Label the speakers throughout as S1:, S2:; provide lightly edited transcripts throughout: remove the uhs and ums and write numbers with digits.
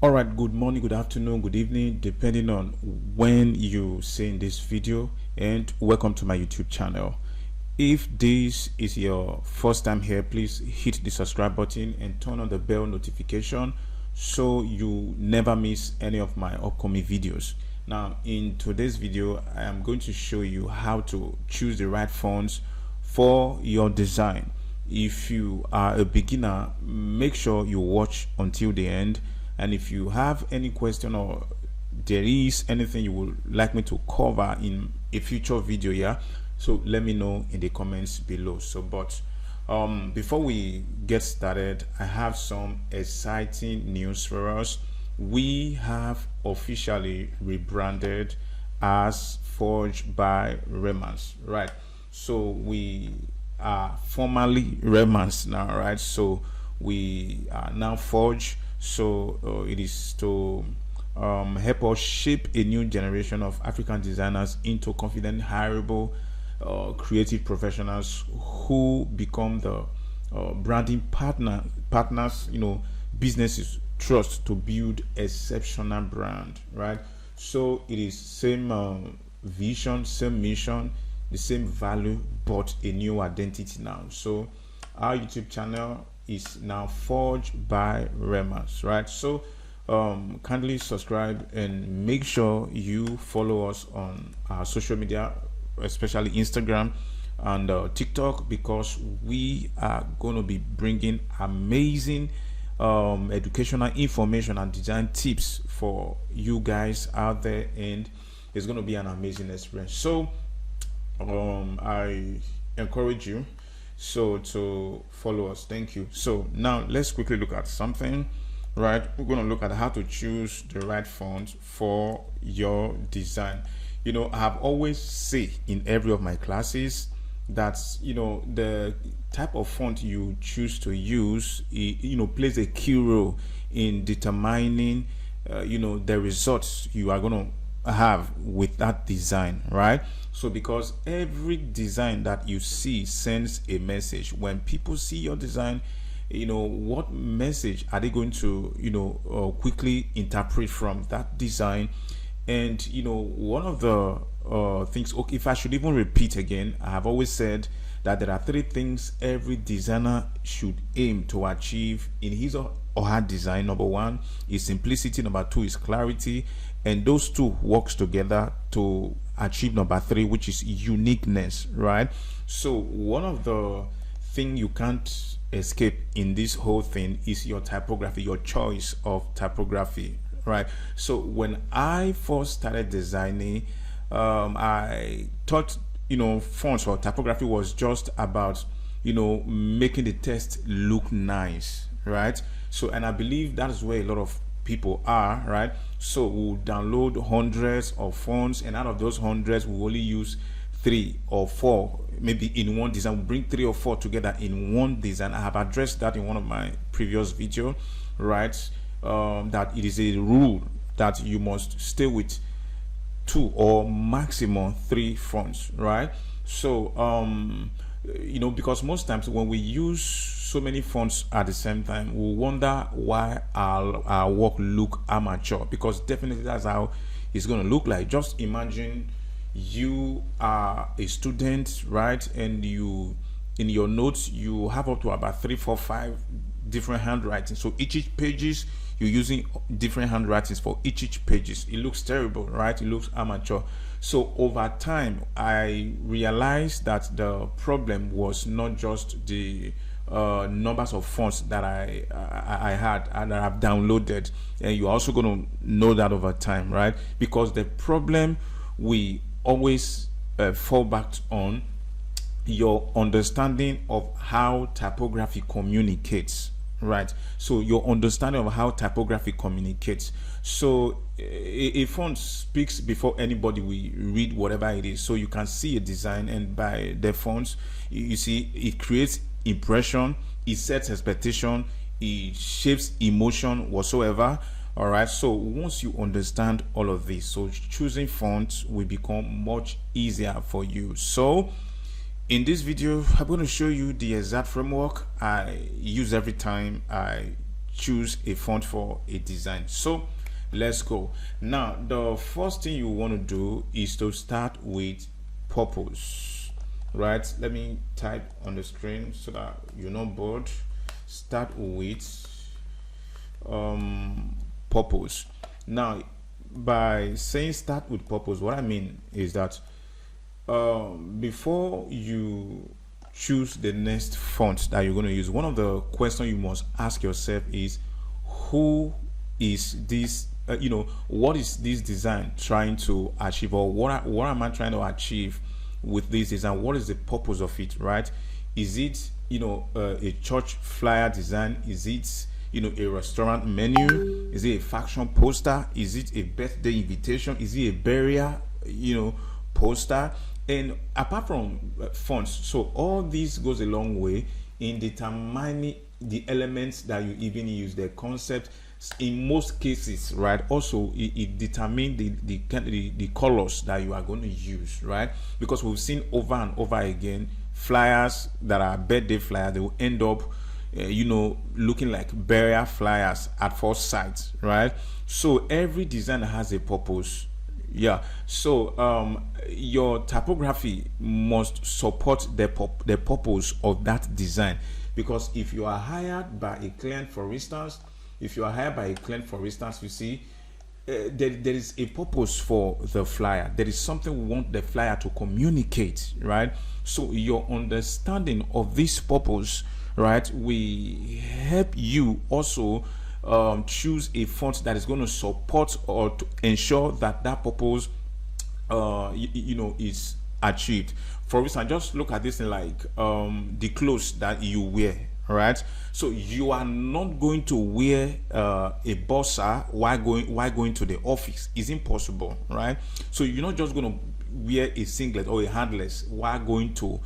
S1: All right, good morning, good afternoon, good evening, depending on when you see this video, and welcome to my YouTube channel. If this is your first time here, please hit the subscribe button and turn on the bell notification so you never miss any of my upcoming videos. Now, in today's video, I am going to show you how to choose the right fonts for your design. If you are a beginner, make sure you watch until the end. And if you have any question or there is anything you would like me to cover in a future video here, so let me know in the comments below. Before we get started, I have some exciting news for us. We have officially rebranded as Forged by Remans, right? So we are formally Remans now, right? So we are now Forged. So it is to help us shape a new generation of African designers into confident, hireable, creative professionals who become the branding partners, businesses trust to build exceptional brand, right? So it is same vision, same mission, the same value, but a new identity now. So our YouTube channel is now Forged by Remans, right? So kindly subscribe and make sure you follow us on our social media, especially Instagram and TikTok, because we are going to be bringing amazing educational information and design tips for you guys out there, and it's going to be an amazing experience. So I encourage you to follow us. Thank you. So now let's quickly look at something, right? We're going to look at how to choose the right font for your design. I have always say in every of my classes that the type of font you choose to use plays a key role in determining the results you are going to have with that design, right? So because every design that you see sends a message. When people see your design, what message are they going to quickly interpret from that design? And one of the things, okay, if I should even repeat again, I have always said that there are three things every designer should aim to achieve in his or her design. Number one is simplicity, number two is clarity, and those two works together to achieve number three, which is uniqueness, right? So one of the thing you can't escape in this whole thing is your typography, your choice of typography, right? So when I first started designing, I thought fonts or typography was just about making the text look nice, right? So, and I believe that is where a lot of people are, right? So we'll download hundreds of fonts, and out of those hundreds we'll only use 3 or 4 maybe in one design. We'll bring 3 or 4 together in one design. I have addressed that in one of my previous videos, right? That it is a rule that you must stay with 2 or maximum 3 fonts, right? So because most times when we use so many fonts at the same time, we wonder why our work look amateur, because definitely that's how it's going to look like. Just imagine you are a student, right? And you, in your notes, you have up to about 3, 4, 5 different handwritings. So each pages you're using different handwritings for each pages. It looks terrible, right? It looks amateur. So over time I realized that the problem was not just the numbers of fonts that I had and that I've downloaded, and you're also going to know that over time, right? Because the problem we always fall back on your understanding of how typography communicates, right? So your understanding of how typography communicates. So a font speaks before anybody will read whatever it is. So you can see a design, and by the fonts you see it creates impression, it sets expectation, it shapes emotion whatsoever. All right, so once you understand all of this, so choosing fonts will become much easier for you. So in this video I'm going to show you the exact framework I use every time I choose a font for a design. So let's go. Now the first thing you want to do is to start with purpose, right? Let me type on the screen so that you're not bored. Start with purpose. Now by saying start with purpose, what I mean is that before you choose the next font that you're going to use, one of the questions you must ask yourself is, who is this what is this design trying to achieve, or what am I trying to achieve with this design? What is the purpose of it, right? Is it a church flyer design? Is it a restaurant menu? Is it a fashion poster? Is it a birthday invitation? Is it a burial poster? And apart from fonts, so all this goes a long way in determining the elements that you even use, the concept in most cases, right? Also it determines the colors that you are going to use, right? Because we've seen over and over again flyers that are birthday flyers, they will end up looking like burial flyers at first sight, right? So every design has a purpose. Yeah, so your typography must support the purpose of that design, because if you are hired by a client, for instance, you see, there is a purpose for the flyer. There is something we want the flyer to communicate, right? So your understanding of this purpose, right, will help you also choose a font that is going to support or to ensure that purpose is achieved. For instance, just look at this thing like the clothes that you wear, right? So you are not going to wear a boxer while going to the office. It's impossible, right? So you're not just going to wear a singlet or a handless while going to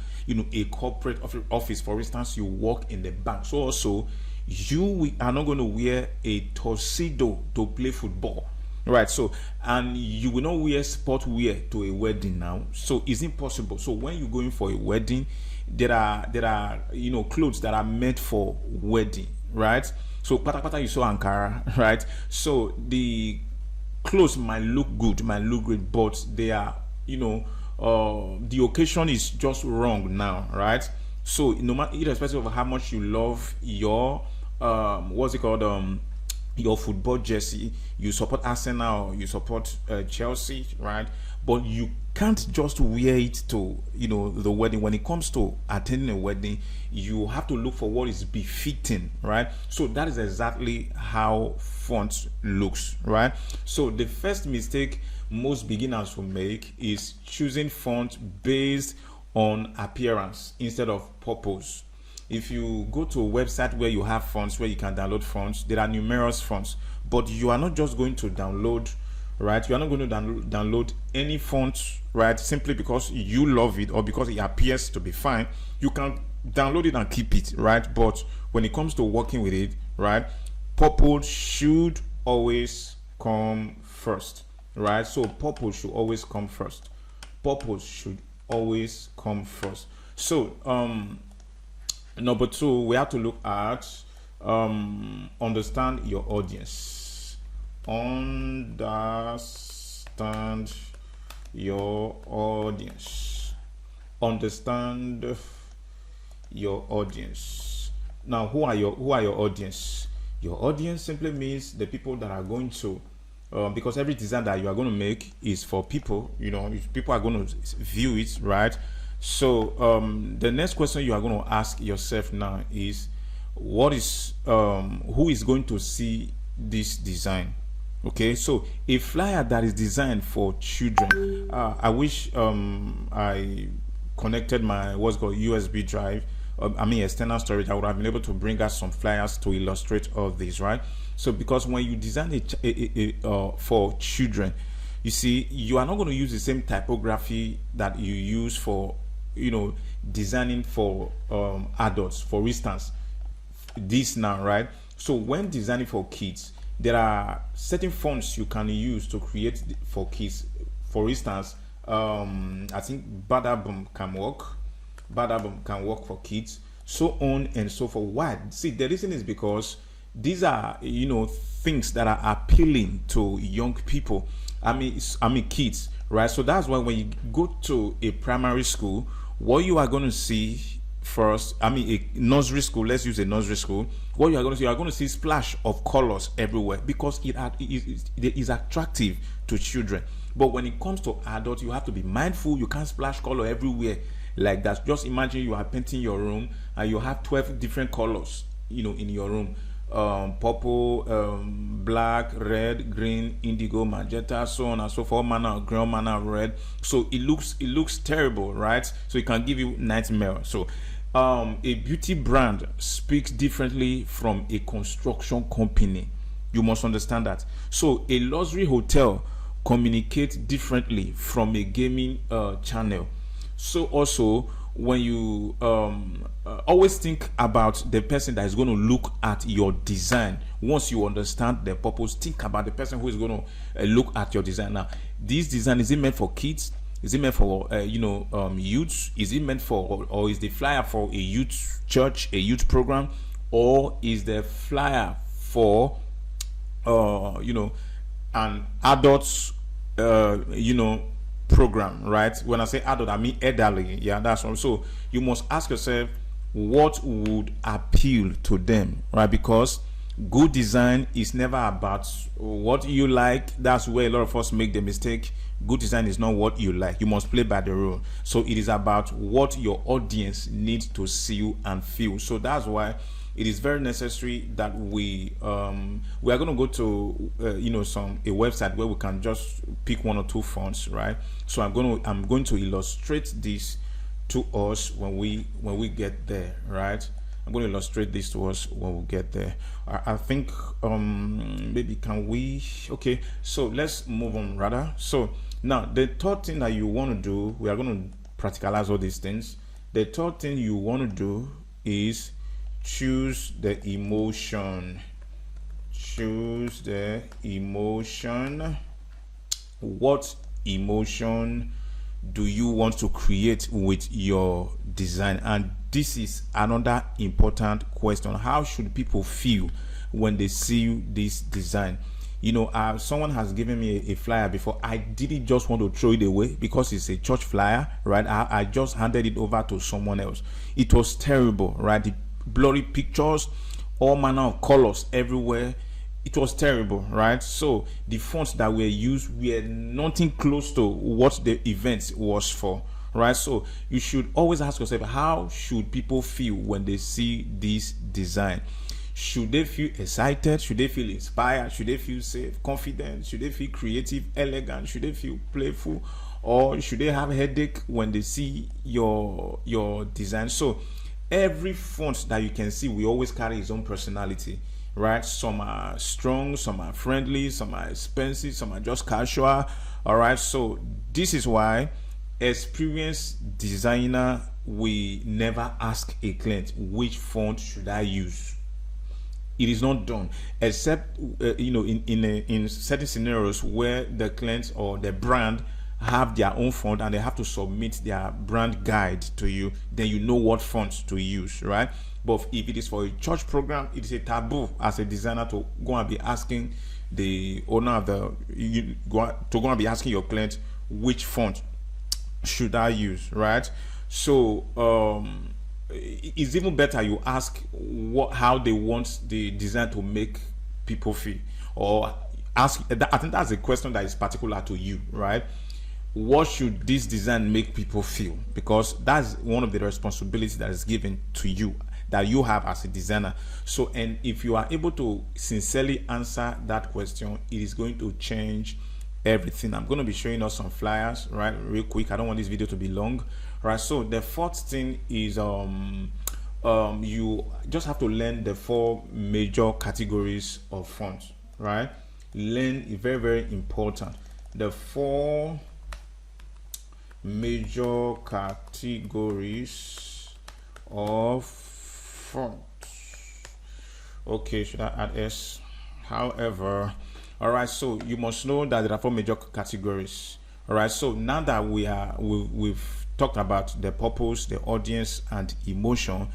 S1: a corporate office. For instance, you work in the bank, so also you are not going to wear a tuxedo to play football, right? So, and you will not wear sport wear to a wedding now, so it's impossible. So when you're going for a wedding, there are clothes that are meant for wedding, right? So pata you saw Ankara, right? So the clothes might look good, might look great, but they are the occasion is just wrong now, right? So no matter, irrespective of how much you love your your football jersey, you support Arsenal, you support Chelsea, right? But you can't just wear it to the wedding. When it comes to attending a wedding, you have to look for what is befitting, right? So that is exactly how font looks, right? So the first mistake most beginners will make is choosing font based on appearance instead of purpose. If you go to a website where you have fonts, where you can download fonts, there are numerous fonts, but you are not just going to download, right? You are not going to download any font, right? Simply because you love it or because it appears to be fine. You can download it and keep it, right? But when it comes to working with it, right, purpose should always come first, right? So purpose should always come first. Purpose should always come first. So number two, we have to look at understand your audience. Understand your audience. Understand your audience. Now, who are your audience? Your audience simply means the people that are going to because every design that you are going to make is for people. People are going to view it, right? So the next question you are going to ask yourself now is, who is going to see this design? Okay, so a flyer that is designed for children, I wish I connected my what's called USB drive, external storage. I would have been able to bring us some flyers to illustrate all this, right? So because when you design for children, you see, you are not going to use the same typography that you use for designing for adults. For instance, this now, right? So when designing for kids, there are certain fonts you can use to create for kids. For instance, I think Badabum can work. Badabum can work for kids, so on and so forth. Why? See, the reason is because these are, things that are appealing to young people. I mean kids, right? So that's why when you go to a primary school, what you are going to see first, a nursery school, let's use a nursery school, what you are going to see, you are going to see splash of colors everywhere because it is attractive to children. But when it comes to adults, you have to be mindful. You can't splash color everywhere like that. Just imagine you are painting your room and you have 12 different colors, in your room. Purple, black, red, green, indigo, magenta, so on and so forth, manner of green, manner of red. So it looks terrible, right? So it can give you nightmare. So a beauty brand speaks differently from a construction company. You must understand that. So a luxury hotel communicates differently from a gaming channel. So also, when you always think about the person that is going to look at your design. Once you understand the purpose, think about the person who is going to look at your design. Now, this design, is it meant for kids? Is it meant for youths? Is it meant for, or is the flyer for a youth church, a youth program, or is the flyer for an adults program, right? When I say adult, I mean elderly. Yeah, that's all. So you must ask yourself what would appeal to them, right? Because good design is never about what you like. That's where a lot of us make the mistake. Good design is not what you like. You must play by the rule. So it is about what your audience needs to see and feel. So that's why it is very necessary that we are going to go to a website where we can just pick one or two fonts, right? So I'm going to illustrate this to us when we get there, right? I'm going to illustrate this to us when we get there. I think maybe can we, okay, so let's move on rather. So now the third thing that you want to do, we are going to practicalize all these things. The third thing you want to do is choose the emotion. Choose the emotion. What emotion do you want to create with your design? And this is another important question. How should people feel when they see this design? Someone has given me a flyer before. I didn't just want to throw it away because it's a church flyer, right? I just handed it over to someone else. It was terrible, right? The blurry pictures, all manner of colors everywhere. It was terrible, right? So the fonts that were used were nothing close to what the event was for, right? So you should always ask yourself, how should people feel when they see this design? Should they feel excited? Should they feel inspired? Should they feel safe, confident? Should they feel creative, elegant? Should they feel playful? Or should they have a headache when they see your design? So every font that you can see will always carry its own personality, right? Some are strong, some are friendly, some are expensive, some are just casual. All right, so this is why experienced designer will never ask a client which font should I use. It is not done, except in certain scenarios where the client or the brand have their own font and they have to submit their brand guide to you. Then you know what fonts to use, right? But if it is for a church program, it is a taboo as a designer to go and be asking the owner of to go and be asking your client which font should I use, right? So it's even better you ask how they want the design to make people feel, or ask. I think that's a question that is particular to you, right? What should this design make people feel? Because that's one of the responsibilities that is given to you, that you have as a designer. So, and if you are able to sincerely answer that question, it is going to change everything. I'm going to be showing us some flyers, right, real quick. I don't want this video to be long, right? So the fourth thing is you just have to learn the 4 major categories of fonts, right? Learn is very, very important. The 4 major categories of fonts. Okay, should I add S? However, all right, so you must know that there are 4 major categories. All right, so now that we've talked about the purpose, the audience, and emotion,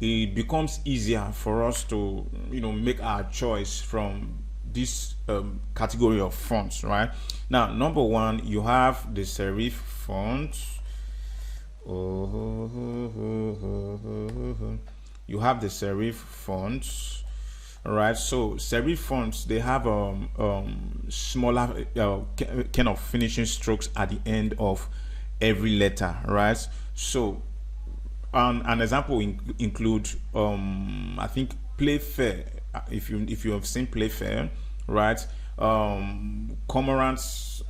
S1: it becomes easier for us to make our choice from this category of fonts, right? Now, number one, you have the serif font. You have the serif fonts. All right, so serif fonts, they have smaller kind of finishing strokes at the end of every letter, right? So an example include I think Playfair. If you have seen Playfair, right? Cormorants,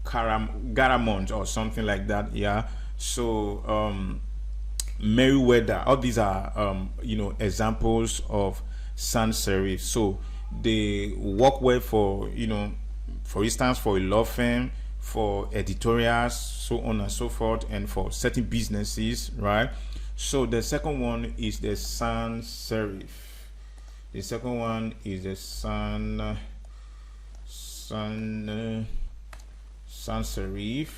S1: Garamond or something like that. Yeah. So Meriwether. All these are examples of sans serif. So they work well for for instance, for a law firm, for editorials, so on and so forth, and for certain businesses, right? So the second one is the sans serif. The second one is the sans serif,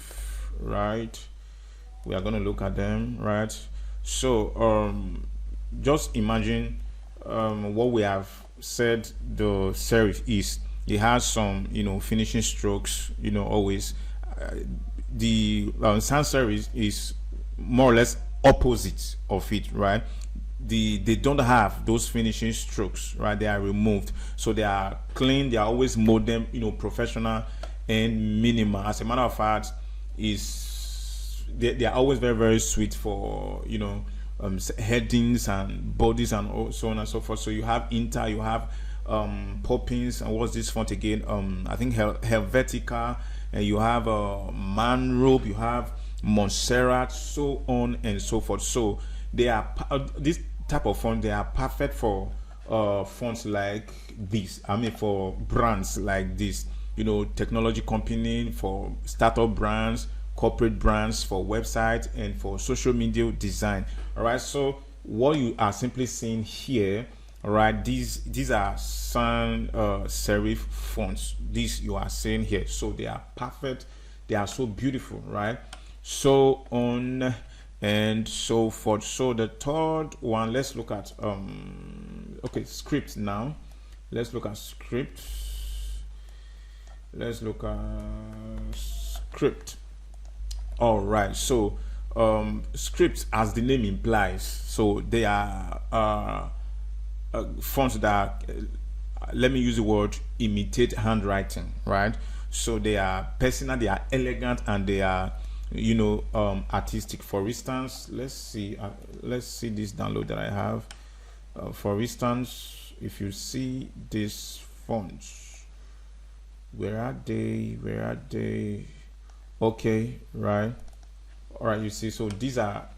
S1: right? We are going to look at them, right? So just imagine what we have said the serif is. It has some finishing strokes, always. The sans serif is more or less opposite of it, right? They don't have those finishing strokes, right? They are removed, so they are clean. They are always modern, professional and minimal. As a matter of fact, they are always very, very sweet for headings and bodies and so on and so forth. So you have Inter, you have Poppins, and what's this font again? I think Helvetica, and you have Manrobe, you have Montserrat, so on and so forth. So they are this type of font. They are perfect for fonts like this. I mean, for brands like this. Technology company, for startup brands, corporate brands, for websites, and for social media design. All right. So what you are simply seeing here, all right, these are sans serif fonts. These you are seeing here. So they are perfect. They are so beautiful, right? So on and so forth. So the third one, let's look at script now. Let's look at script. Let's look at script. All right. So scripts, as the name implies, so they are fonts that let me use the word imitate handwriting, right? So they are personal, they are elegant, and they are artistic. For instance, let's see this download that I have. For instance, if you see these fonts, where are they? Okay, right. All right, you see, so these are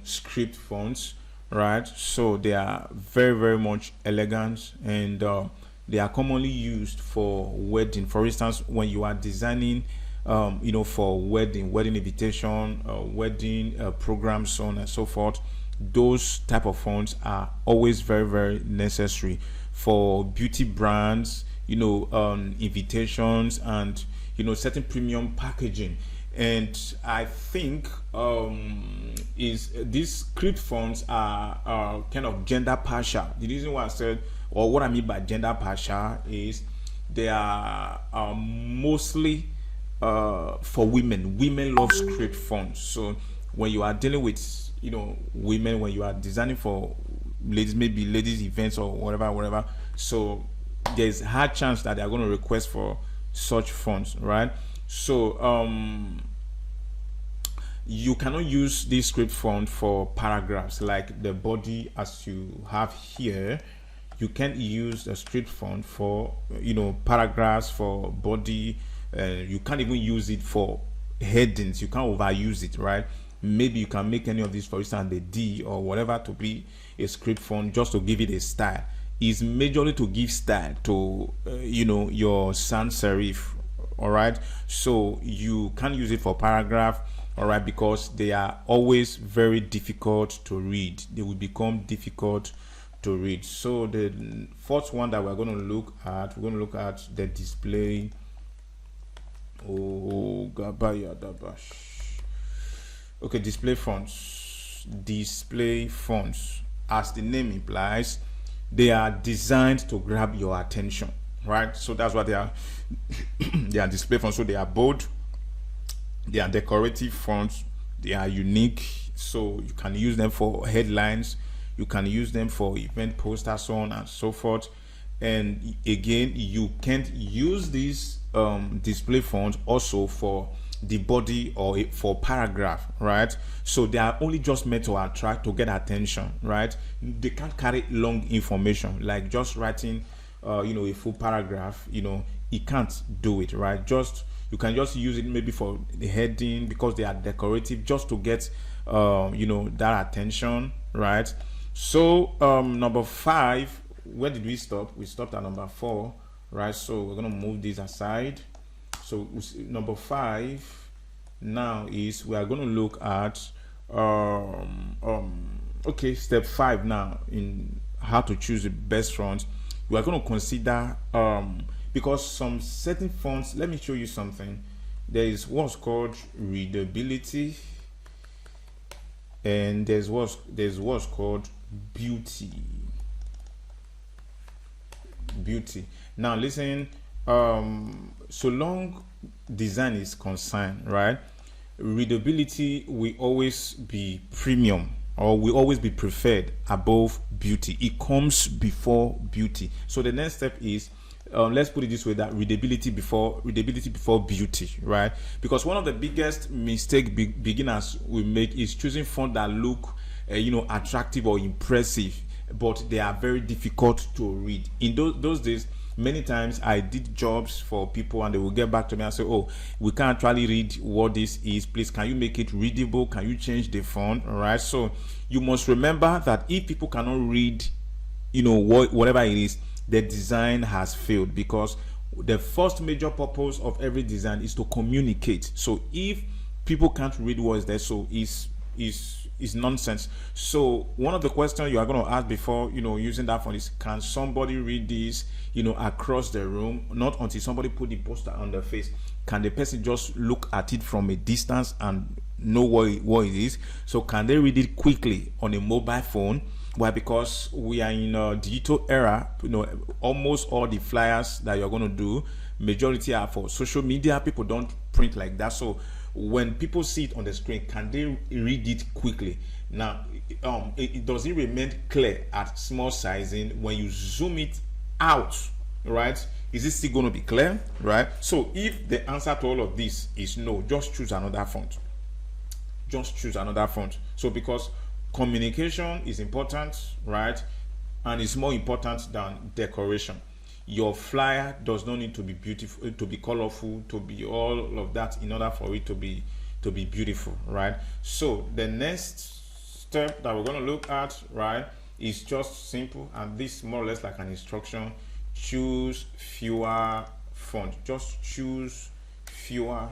S1: script fonts, right? So they are very, very much elegant, and they are commonly used for wedding. For instance, when you are designing for wedding invitation, wedding programs, so on and so forth, those type of fonts are always very, very necessary for beauty brands, invitations, and certain premium packaging. And I think is these script fonts are kind of gender partial. The reason why I said, or what I mean by gender partial, is they are mostly for women. Women love script fonts. So when you are dealing with women, when you are designing for ladies, maybe ladies events or whatever, so there's a high chance that they are going to request for such fonts, right? So you cannot use this script font for paragraphs like the body as you have here. You can't use the script font for paragraphs, for body. You can't even use it for headings. You can't overuse it, right? Maybe you can make any of these, for instance, the D or whatever, to be a script font, just to give it a style. Is majorly to give style to your sans serif. All right, so you can't use it for paragraph, all right, because they are always very difficult to read. They will become difficult to read. So the fourth one that we're going to look at, the display. Oh, Gabaya Dabash. Okay, display fonts. Display fonts, as the name implies, they are designed to grab your attention, right? So that's what they are. They are display fonts. So they are bold, they are decorative fonts, they are unique. So you can use them for headlines, you can use them for event posters, so on and so forth. And again, you can't use these display fonts also for the body or for paragraph, right? So they are only just meant to attract, to get attention, right? They can't carry long information like just writing a full paragraph. It can't do it, right? Just you can just use it maybe for the heading because they are decorative, just to get that attention, right? So number 5, where did we stop? We stopped at number 4, right? So we're gonna move this aside. So number 5 now is we are going to look at step 5 now in how to choose the best font. We are going to consider because some certain fonts, let me show you something. There is what's called readability, and there's what's called beauty. Now listen, so long design is concerned, right, readability will always be premium, or will always be preferred above beauty. It comes before beauty. So the next step is let's put it this way, that readability before beauty, right? Because one of the biggest mistake beginners will make is choosing font that look attractive or impressive, but they are very difficult to read. In those days, many times I did jobs for people and they will get back to me and say, oh, we can't actually read what this is, please can you make it readable, can you change the font? All right, so you must remember that if people cannot read whatever it is, the design has failed, because the first major purpose of every design is to communicate. So if people can't read what is there, so is nonsense. So one of the questions you are going to ask before using that font is, can somebody read this across the room? Not until somebody put the poster on their face. Can the person just look at it from a distance and know what it is? So can they read it quickly on a mobile phone? Why? Because we are in a digital era. Almost all the flyers that you're going to do, majority are for social media. People don't print like that. So when people see it on the screen, can they read it quickly? Now, it does it remain clear at small sizing when you zoom it out, right? Is it still going to be clear, right? So if the answer to all of this is no, just choose another font. Just choose another font. So because communication is important, right? And it's more important than decoration. Your flyer does not need to be beautiful, to be colorful, to be all of that in order for it to be beautiful, right? So the next step that we're going to look at, right, is just simple, and this more or less like an instruction. Choose fewer fonts. Just choose fewer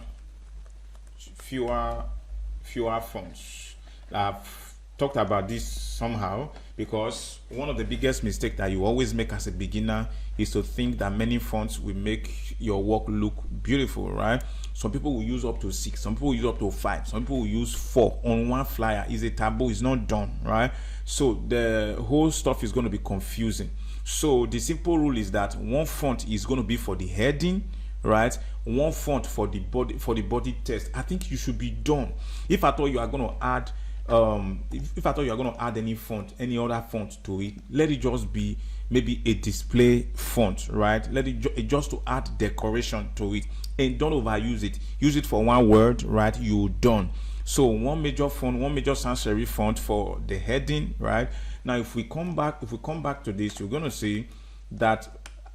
S1: fonts. I've talked about this somehow, because one of the biggest mistakes that you always make as a beginner is to think that many fonts will make your work look beautiful, right? Some people will use up to 6, some people will use up to 5, some people will use 4 on one flyer. Is a taboo, it's not done, right? So the whole stuff is going to be confusing. So the simple rule is that one font is going to be for the heading, right? One font for the body text. I think you should be done. If at all you are going to add if at all you are going to add any font, any other font to it, let it just be maybe a display font, right? Let it just to add decoration to it, and don't overuse it. Use it for one word, right? You're done. So one major font, one major sans serif font for the heading, right? Now if we come back to this, you're going to see that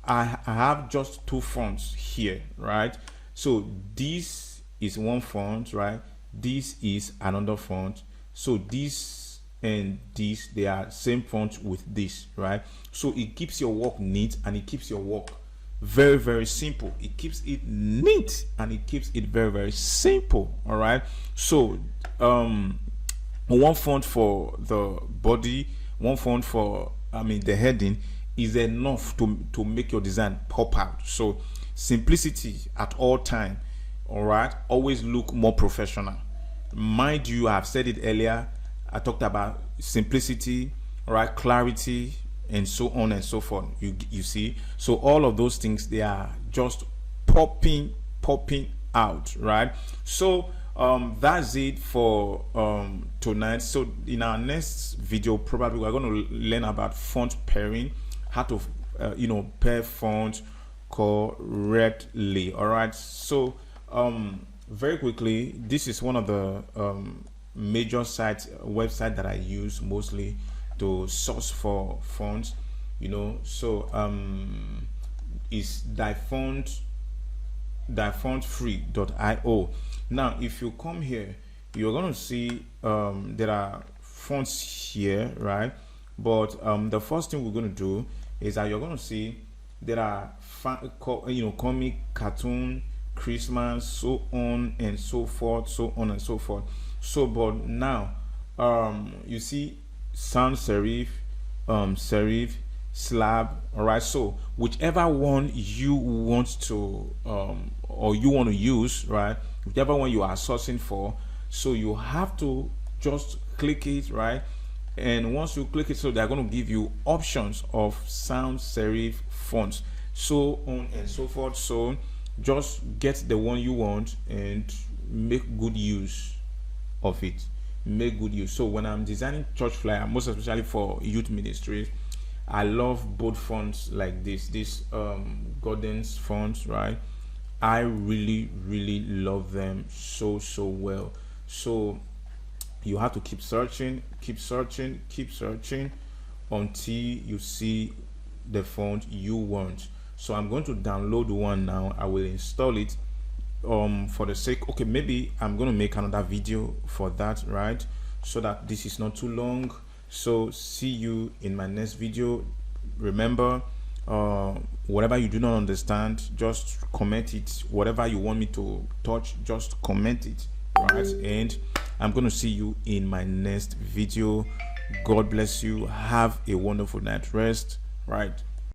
S1: I have just 2 fonts here, right? So this is one font, right? This is another font. So this and this, they are same font with this, right? So it keeps your work neat and it keeps your work very, very simple. It keeps it neat and it keeps it very, very simple. All right. So one font for the body, one font for the heading is enough to make your design pop out. So simplicity at all time. All right. Always look more professional. mind you, I've said it earlier, I talked about simplicity, right, clarity, and so on and so forth. You see, so all of those things, they are just popping out, right? So that's it for tonight. So in our next video, probably we're going to learn about font pairing, how to pair fonts correctly. All right, so very quickly, this is one of the major website that I use mostly to source for fonts, so is difontfree.io. Now if you come here, you're going to see there are fonts here, right? But the first thing we're going to do is that you're going to see there are comic, cartoon, Christmas, so on and so forth, so but now you see sans serif, serif, slab. All right, so whichever one you want to or you want to use, right, whichever one you are sourcing for, so you have to just click it, right? And once you click it, so they're going to give you options of sans serif fonts, so on and so forth. So just get the one you want and make good use of it. Make good use. So when I'm designing church flyer, most especially for youth ministries, I love both fonts like this Gordon's fonts, right? I really love them so well. So you have to keep searching until you see the font you want. So I'm going to download one now. I will install it for the sake, okay, maybe I'm going to make another video for that, right, so that this is not too long. So see you in my next video. Remember, whatever you do not understand, just comment it. Whatever you want me to touch, just comment it, right? And I'm going to see you in my next video. God bless you. Have a wonderful night rest, right?